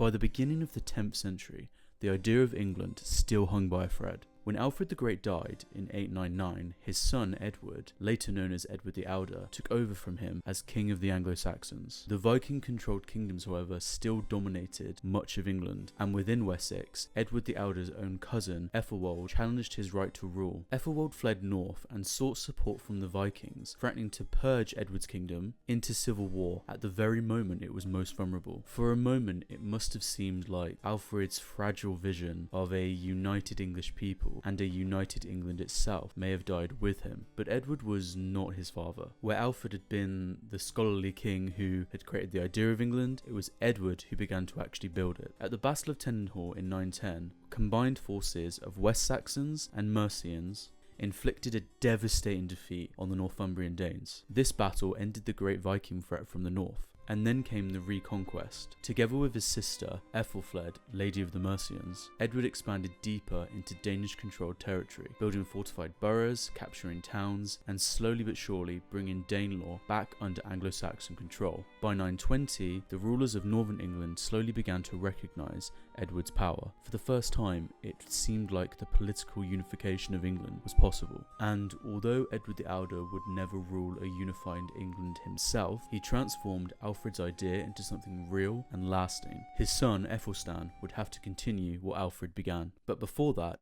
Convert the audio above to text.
By the beginning of the 10th century, the idea of England still hung by a thread. When Alfred the Great died in 899, his son Edward, later known as Edward the Elder, took over from him as King of the Anglo-Saxons. The Viking-controlled kingdoms, however, still dominated much of England, and within Wessex, Edward the Elder's own cousin, Ethelwald, challenged his right to rule. Ethelwald fled north and sought support from the Vikings, threatening to purge Edward's kingdom into civil war at the very moment it was most vulnerable. For a moment, it must have seemed like Alfred's fragile vision of a united English people and a united England itself may have died with him, but Edward was not his father. Where Alfred had been the scholarly king who had created the idea of England, it was Edward who began to actually build it. At the Battle of Tendenhall in 910, combined forces of West Saxons and Mercians inflicted a devastating defeat on the Northumbrian Danes. This battle ended the great Viking threat from the north. And then came the Reconquest. Together with his sister, Ethelfled, Lady of the Mercians, Edward expanded deeper into Danish-controlled territory, building fortified boroughs, capturing towns, and slowly but surely bringing Danelaw back under Anglo-Saxon control. By 920, the rulers of northern England slowly began to recognise Edward's power. For the first time, it seemed like the political unification of England was possible. And although Edward the Elder would never rule a unified England himself, he transformed Alfred's idea into something real and lasting. His son, Ethelstan, would have to continue what Alfred began. But before that,